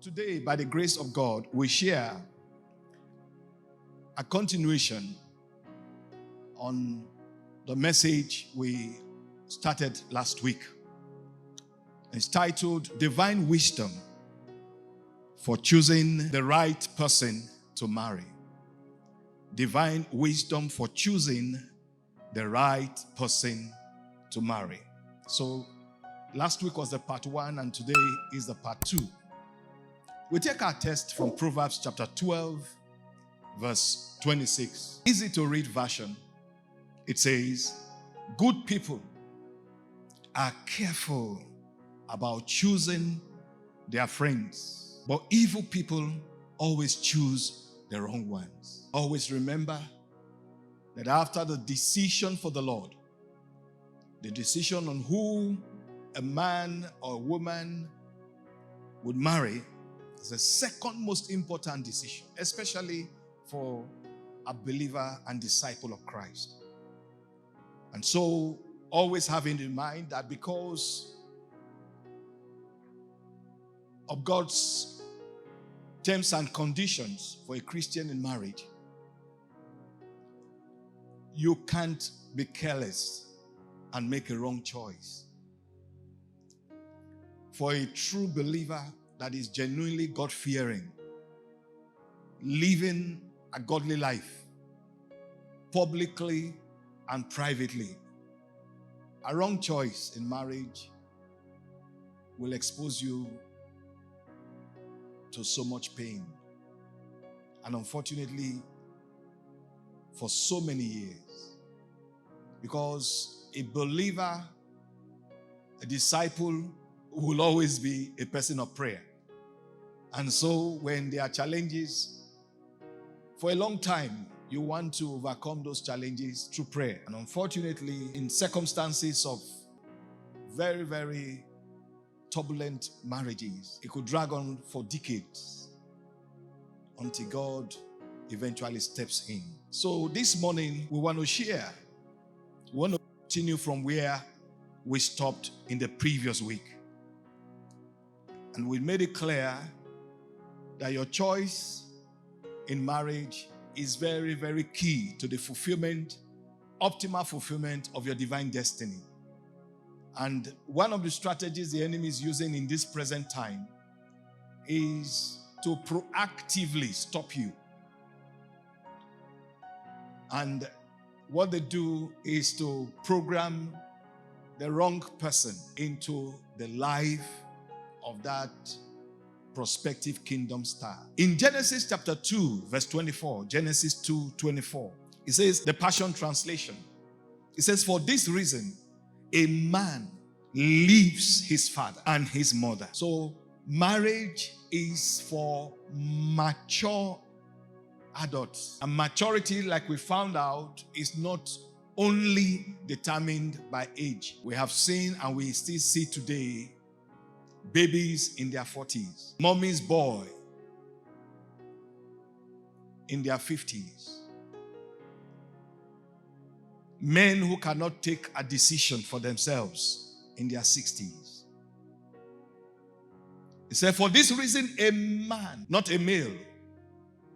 Today, by the grace of God, we share a continuation on the message we started last week. It's titled Divine Wisdom for Choosing the Right Person to Marry. Divine Wisdom for Choosing the Right Person to Marry. So, last week was the part 1 and today is the part 2. We take our text from Proverbs chapter 12, verse 26. Easy to read version. It says, good people are careful about choosing their friends, but evil people always choose the wrong ones. Always remember that after the decision for the Lord, the decision on who a man or a woman would marry is the second most important decision, especially for a believer and disciple of Christ. And so, always having in mind that because of God's terms and conditions for a Christian in marriage, you can't be careless and make a wrong choice. For a true believer that is genuinely God-fearing, living a godly life, publicly and privately, a wrong choice in marriage will expose you to so much pain. And unfortunately, for so many years, because a believer, a disciple, will always be a person of prayer. And so when there are challenges, for a long time, you want to overcome those challenges through prayer. And unfortunately, in circumstances of very, very turbulent marriages, it could drag on for decades until God eventually steps in. So this morning, we want to share. We want to continue from where we stopped in the previous week. And we made it clear that your choice in marriage is very, very key to the fulfillment, optimal fulfillment of your divine destiny. And one of the strategies the enemy is using in this present time is to proactively stop you. And what they do is to program the wrong person into the life of that prospective kingdom star. In Genesis chapter 2, verse 24, Genesis 2:24, it says, the Passion Translation, it says, for this reason, a man leaves his father and his mother. So marriage is for mature adults. And maturity, like we found out, is not only determined by age. We have seen and we still see today babies in their 40s, mommy's boy in their 50s, men who cannot take a decision for themselves in their 60s. He said, for this reason, a man, not a male,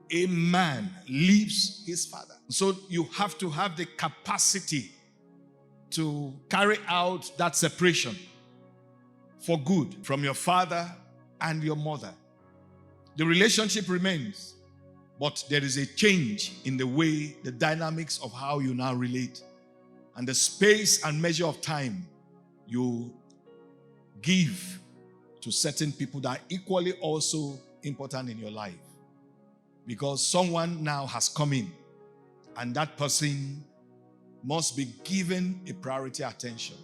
a man leaves his father. So you have to have the capacity to carry out that separation for good from your father and your mother. The relationship remains, but there is a change in the way, the dynamics of how you now relate, and the space and measure of time you give to certain people that are equally also important in your life. Because someone now has come in, and that person must be given a priority attention.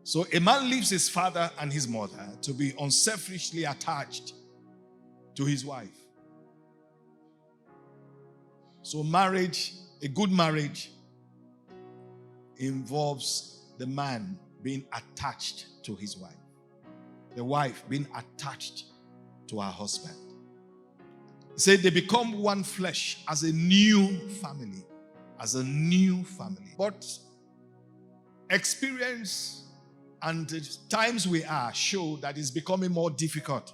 So a man leaves his father and his mother to be unselfishly attached to his wife. So marriage, a good marriage, involves the man being attached to his wife, the wife being attached to her husband. He said they become one flesh as a new family, But experience and the times we are show that it's becoming more difficult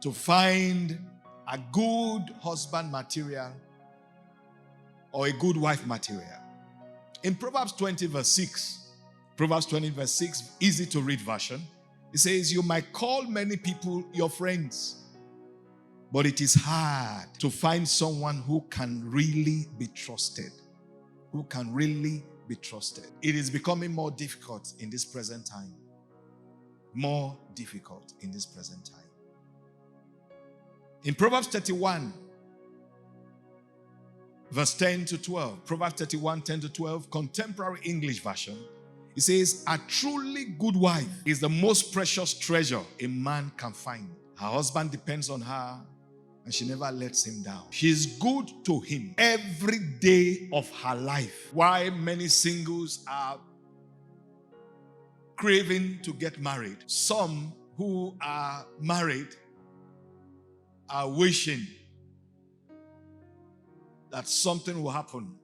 to find a good husband material or a good wife material. In Proverbs 20 verse 6, easy to read version, it says, you might call many people your friends, but it is hard to find someone who can really be trusted. Who can really be trusted. It is becoming more difficult in this present time. More difficult in this present time. In Proverbs 31, verse 10 to 12, Proverbs 31, 10 to 12, contemporary English version, it says, a truly good wife is the most precious treasure a man can find. Her husband depends on her, and she never lets him down. She is good to him every day of her life. Why many singles are craving to get married. Some who are married are wishing that something will happen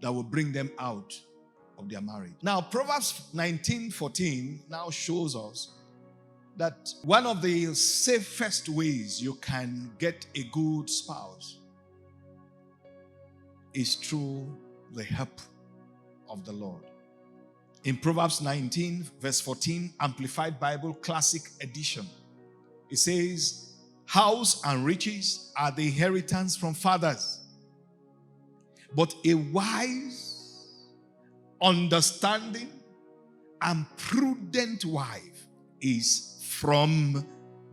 that will bring them out of their marriage. Now, Proverbs 19:14 now shows us that one of the safest ways you can get a good spouse is through the help of the Lord. In Proverbs 19 verse 14, Amplified Bible Classic Edition, it says, house and riches are the inheritance from fathers, but a wise, understanding, and prudent wife is from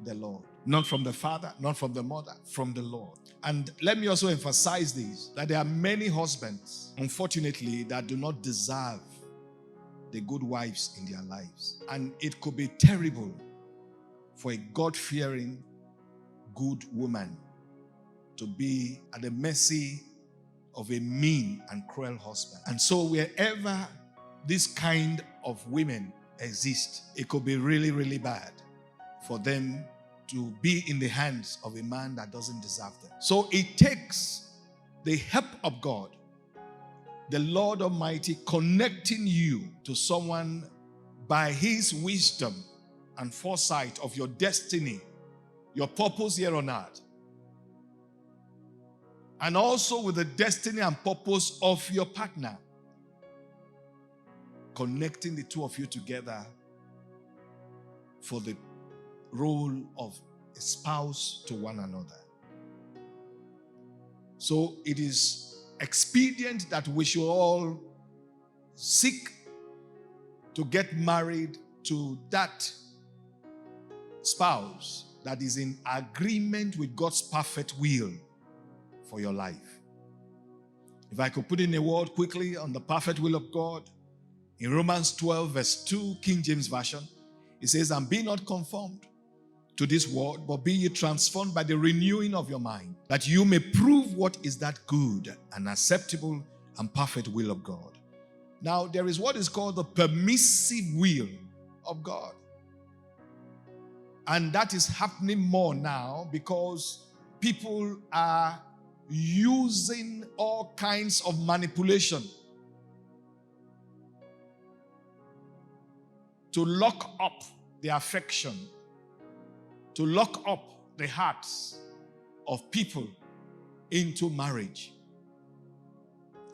the Lord. Not from the father, not from the mother, from the Lord. And let me also emphasize this, that there are many husbands, unfortunately, that do not deserve the good wives in their lives. And it could be terrible for a God-fearing, good woman to be at the mercy of a mean and cruel husband. And so wherever this kind of women exist, it could be really, really bad for them to be in the hands of a man that doesn't deserve them. So it takes the help of God, the Lord Almighty, connecting you to someone by his wisdom and foresight of your destiny, your purpose here on earth, and also with the destiny and purpose of your partner, connecting the two of you together for the role of a spouse to one another. So it is expedient that we should all seek to get married to that spouse that is in agreement with God's perfect will for your life. If I could put in a word quickly on the perfect will of God, in Romans 12 verse 2, King James Version, it says, and be not conformed to this world, but be ye transformed by the renewing of your mind, that you may prove what is that good and acceptable and perfect will of God. Now, there is what is called the permissive will of God. And that is happening more now because people are using all kinds of manipulation to lock up the affection, to lock up the hearts of people into marriage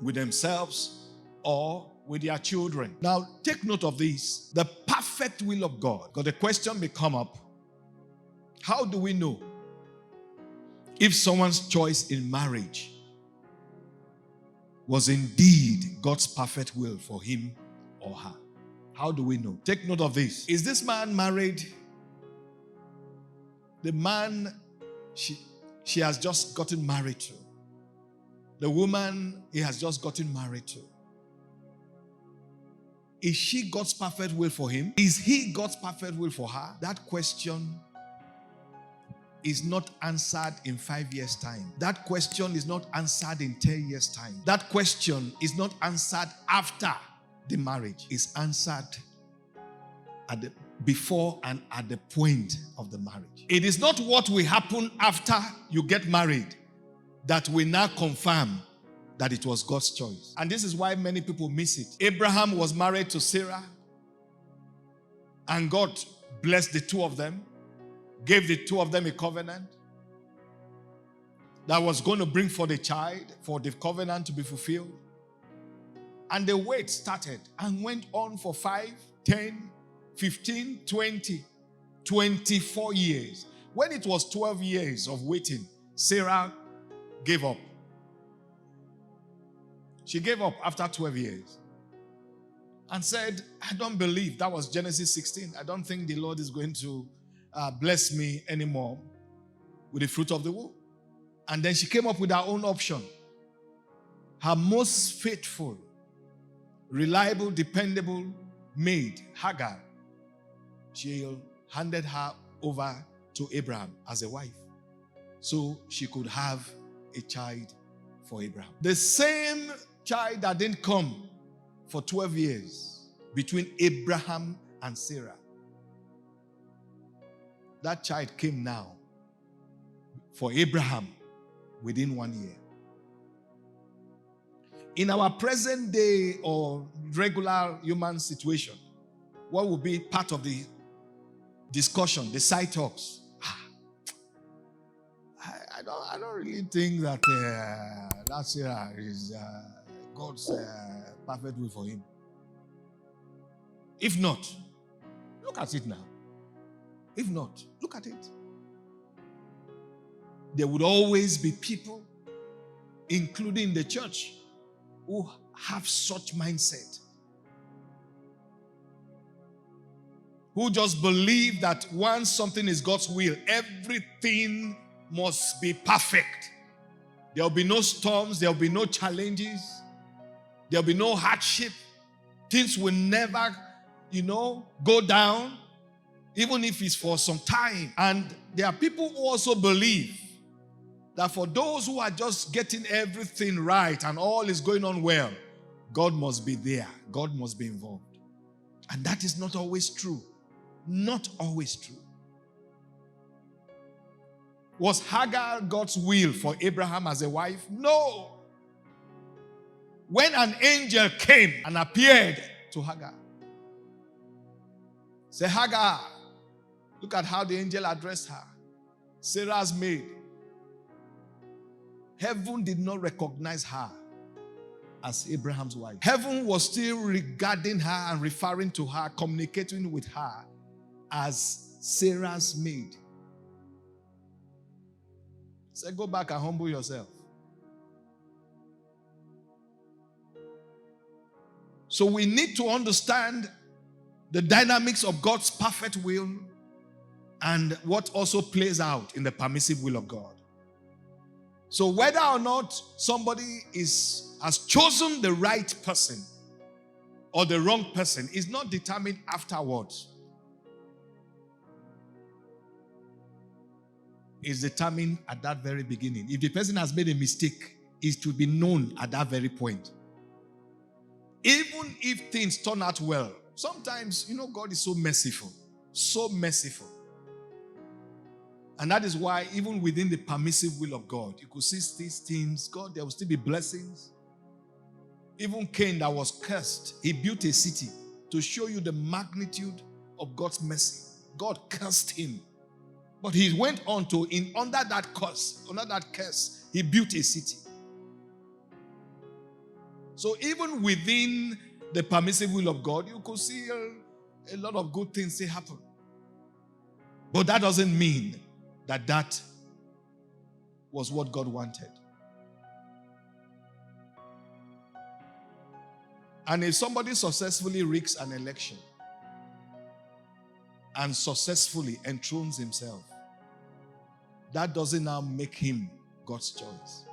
with themselves or with their children. Now, take note of this, the perfect will of God. Because the question may come up, how do we know if someone's choice in marriage was indeed God's perfect will for him or her? How do we know? Take note of this. Is this man married? The man she has just gotten married to. The woman he has just gotten married to. Is she God's perfect will for him? Is he God's perfect will for her? That question is not answered in 5 years' time. That question is not answered in 10 years' time. That question is not answered after the marriage. It's answered at the before and at the point of the marriage. It is not what will happen after you get married that will now confirm that it was God's choice. And this is why many people miss it. Abraham was married to Sarah, and God blessed the two of them. gave the two of them a covenant that was going to bring forth a child for the covenant to be fulfilled. And the wait started and went on for 5, 10, 15, 20, 24 years. When it was 12 years of waiting, Sarah gave up. She gave up after 12 years and said, I don't believe. That was Genesis 16. I don't think the Lord is going to bless me anymore with the fruit of the womb. And then she came up with her own option. Her most faithful, reliable, dependable maid, Hagar, she handed her over to Abraham as a wife so she could have a child for Abraham. The same child that didn't come for 12 years between Abraham and Sarah. That child came now for Abraham within 1 year. In our present day or regular human situation, what will be part of the discussion, the side talks? I don't really think that that Sarah is God's perfect will for him. If not, look at it now. If not, look at it. There would always be people, including the church, who have such mindset. Who just believe that once something is God's will, everything must be perfect. There will be no storms, there will be no challenges, there will be no hardship. Things will never, go down, even if it's for some time. And there are people who also believe that for those who are just getting everything right and all is going on well, God must be there. God must be involved. And that is not always true. Not always true. Was Hagar God's will for Abraham as a wife? No. When an angel came and appeared to Hagar, say, Hagar, look at how the angel addressed her. Sarah's maid. Heaven did not recognize her as Abraham's wife. Heaven was still regarding her and referring to her, communicating with her as Sarah's maid. Say, go back and humble yourself. So we need to understand the dynamics of God's perfect will and what also plays out in the permissive will of God. So whether or not somebody has chosen the right person or the wrong person is not determined afterwards. It's determined at that very beginning. If the person has made a mistake, it should be known at that very point. Even if things turn out well, sometimes, God is so merciful. So merciful. And that is why even within the permissive will of God, you could see these things. God, there will still be blessings. Even Cain that was cursed, he built a city to show you the magnitude of God's mercy. God cursed him. But he went on to, under that curse, he built a city. So even within the permissive will of God, you could see a lot of good things still happen. But that doesn't mean that was what God wanted. And if somebody successfully rigs an election and successfully enthrones himself, that doesn't now make him God's choice.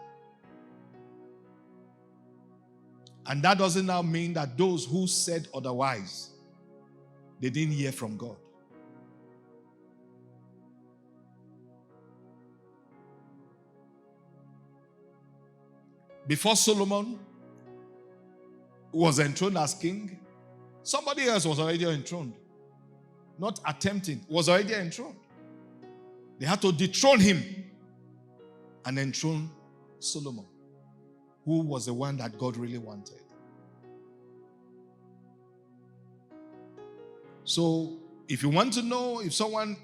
And that doesn't now mean that those who said otherwise, they didn't hear from God. Before Solomon was enthroned as king, somebody else was already enthroned. Not attempting, was already enthroned. They had to dethrone him and enthrone Solomon, who was the one that God really wanted. So, if you want to know if someone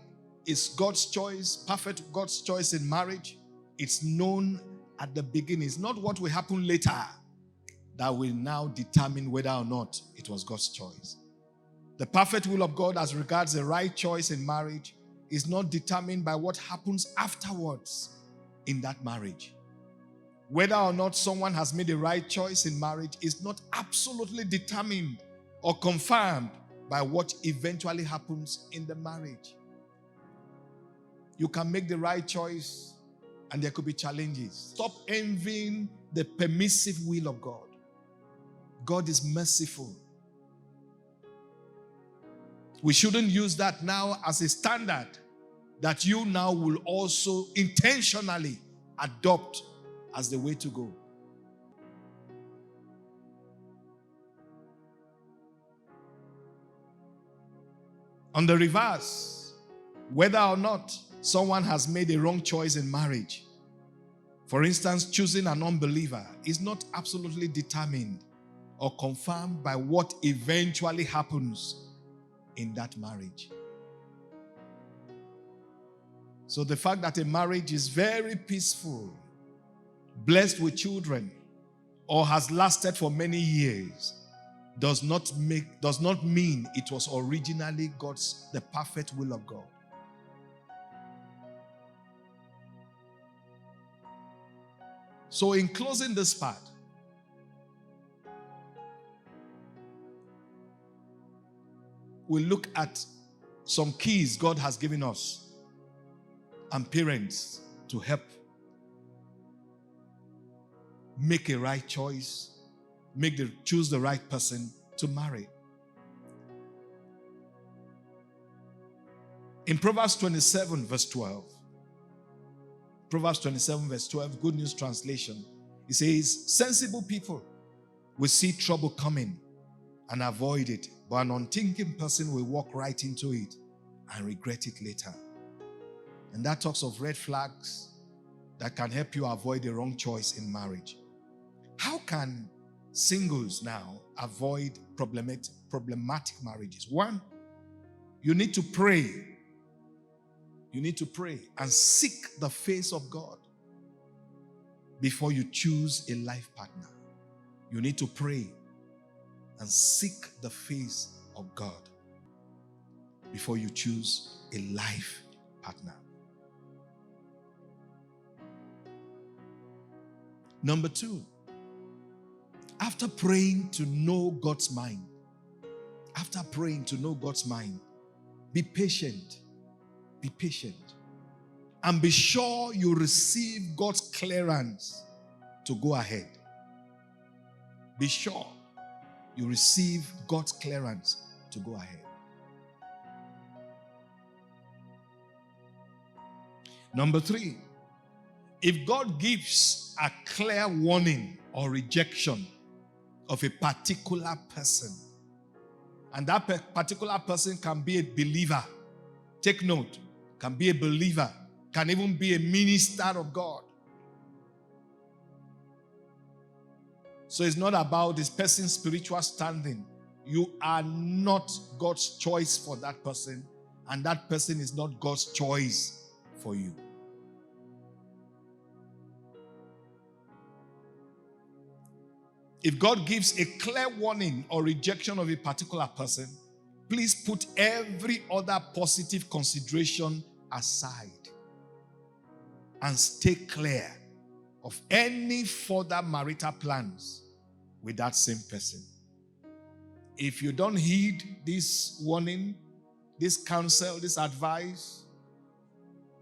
is God's choice, perfect God's choice in marriage. It's known at the beginning. It's not what will happen later that will now determine whether or not it was God's choice. The perfect will of God as regards the right choice in marriage is not determined by what happens afterwards in that marriage. Whether or not someone has made the right choice in marriage is not absolutely determined or confirmed by what eventually happens in the marriage. You can make the right choice and there could be challenges. Stop envying the permissive will of God. God is merciful. We shouldn't use that now as a standard that you now will also intentionally adopt as the way to go. On the reverse, whether or not someone has made a wrong choice in marriage, for instance, choosing an unbeliever, is not absolutely determined or confirmed by what eventually happens in that marriage. So the fact that a marriage is very peaceful, blessed with children, or has lasted for many years does not mean it was originally the perfect will of God. So in closing this part, we'll look at some keys God has given us and parents to help make a right choice, choose the right person to marry. In Proverbs 27 verse 12, Proverbs 27 verse 12, Good News Translation, it says, sensible people will see trouble coming and avoid it, but an unthinking person will walk right into it and regret it later. And that talks of red flags that can help you avoid the wrong choice in marriage. How can singles now avoid problematic marriages? One, you need to pray. You need to pray and seek the face of God before you choose a life partner. You need to pray and seek the face of God before you choose a life partner. Number two, after praying to know God's mind, be patient. Be patient. And be sure you receive God's clearance to go ahead. Be sure you receive God's clearance to go ahead. Number three, if God gives a clear warning or rejection of a particular person, and that particular person can be a believer, take note, can be a believer, can even be a minister of God. So it's not about this person's spiritual standing. You are not God's choice for that person, and that person is not God's choice for you. If God gives a clear warning or rejection of a particular person, please put every other positive consideration aside and stay clear of any further marital plans with that same person. If you don't heed this warning, this counsel, this advice,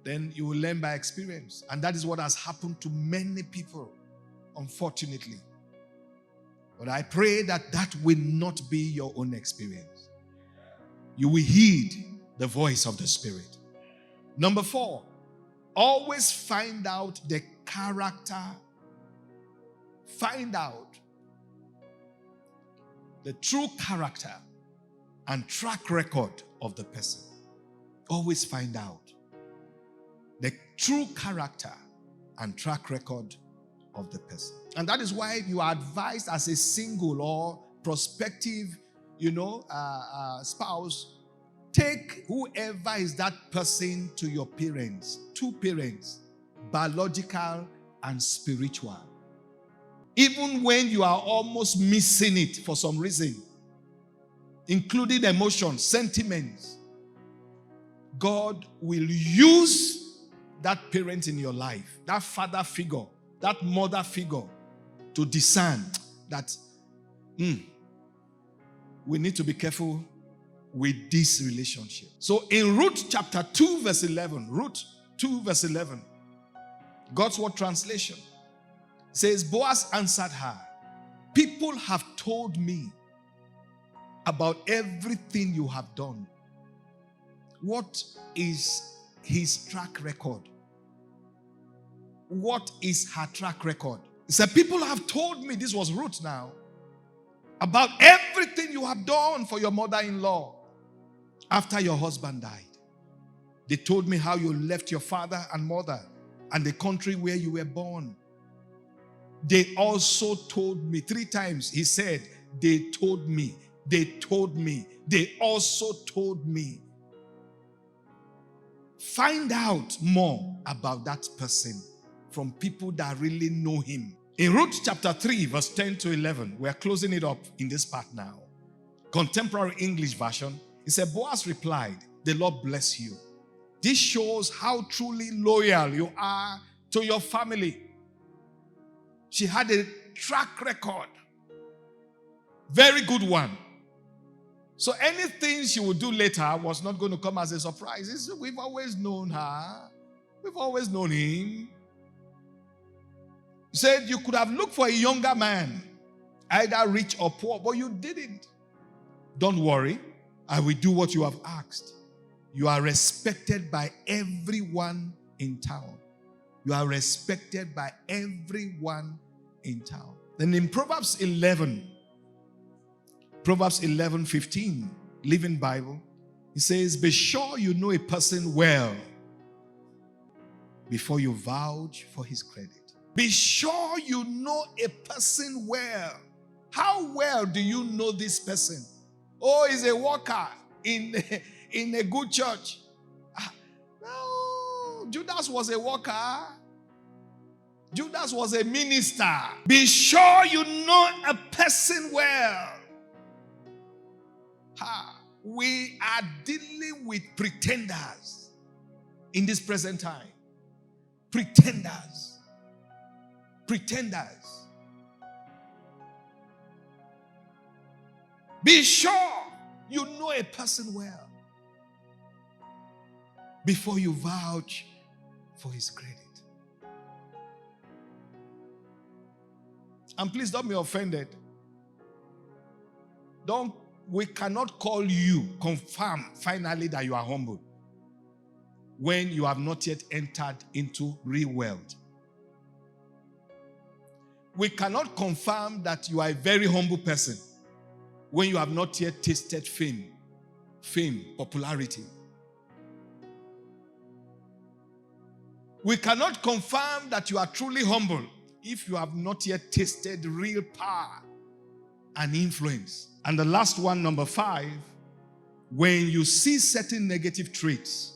then you will learn by experience. And that is what has happened to many people, unfortunately. But I pray that that will not be your own experience. You will heed the voice of the Spirit. Number four, always find out the character. Find out the true character and track record of the person. Always find out the true character and track record of the person. And that is why you are advised as a single or prospective, spouse, take whoever is that person to your parents, two parents, biological and spiritual. Even when you are almost missing it for some reason, including emotions, sentiments, God will use that parent in your life, that father figure, that mother figure, to discern that we need to be careful with this relationship. So in Ruth chapter 2 verse 11, Ruth 2 verse 11, God's Word translation says, Boaz answered her, people have told me about everything you have done. What is his track record? What is her track record? He said, people have told me, this was Ruth now, about everything you have done for your mother-in-law after your husband died. They told me how you left your father and mother and the country where you were born. They also told me, 3 times he said, they told me, they told me, they also told me. Find out more about that person from people that really know him. In Ruth chapter 3 verse 10 to 11, we are closing it up in this part now. Contemporary English version, it said, Boaz replied, the Lord bless you. This shows how truly loyal you are to your family. She had a track record. Very good one. So anything she would do later was not going to come as a surprise. We've always known her. We've always known him. He said you could have looked for a younger man, either rich or poor, but you didn't. Don't worry. I will do what you have asked. You are respected by everyone in town. You are respected by everyone in town. Then in Proverbs 11:15, Living Bible, it says, be sure you know a person well before you vouch for his credit. Be sure you know a person well. How well do you know this person? Oh, he's a worker in a good church. No, Judas was a worker. Judas was a minister. Be sure you know a person well. We are dealing with pretenders in this present time. Pretenders. Pretenders. Be sure you know a person well before you vouch for his credit. And please don't be offended. We cannot call you, confirm finally that you are humble when you have not yet entered into real wealth. We cannot confirm that you are a very humble person when you have not yet tasted fame, popularity. We cannot confirm that you are truly humble if you have not yet tasted real power and influence. And the last one, number 5, when you see certain negative traits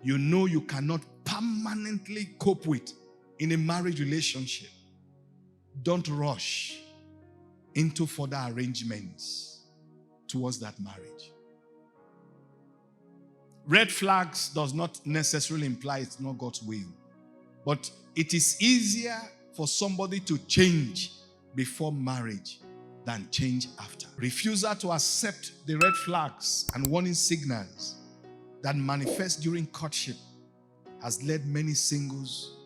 you know you cannot permanently cope with in a marriage relationship, don't rush into further arrangements towards that marriage. Red flags does not necessarily imply it's not God's will, but it is easier for somebody to change before marriage than change after. Refusal to accept the red flags and warning signals that manifest during courtship has led many singles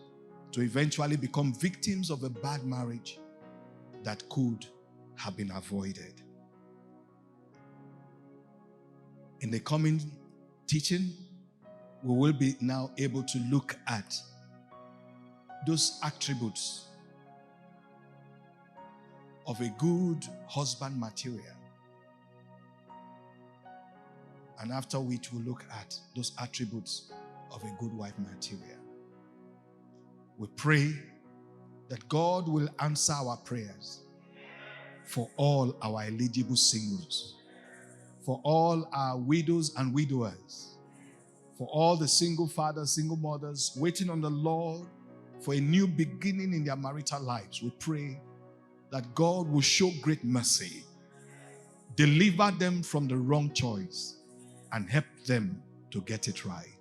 to eventually become victims of a bad marriage that could have been avoided. In the coming teaching, we will be now able to look at those attributes of a good husband material. And after which we'll look at those attributes of a good wife material. We pray that God will answer our prayers for all our eligible singles for all our widows and widowers, for all the single fathers, single mothers waiting on the Lord for a new beginning in their marital lives. We pray that God will show great mercy, deliver them from the wrong choice, and help them to get it right.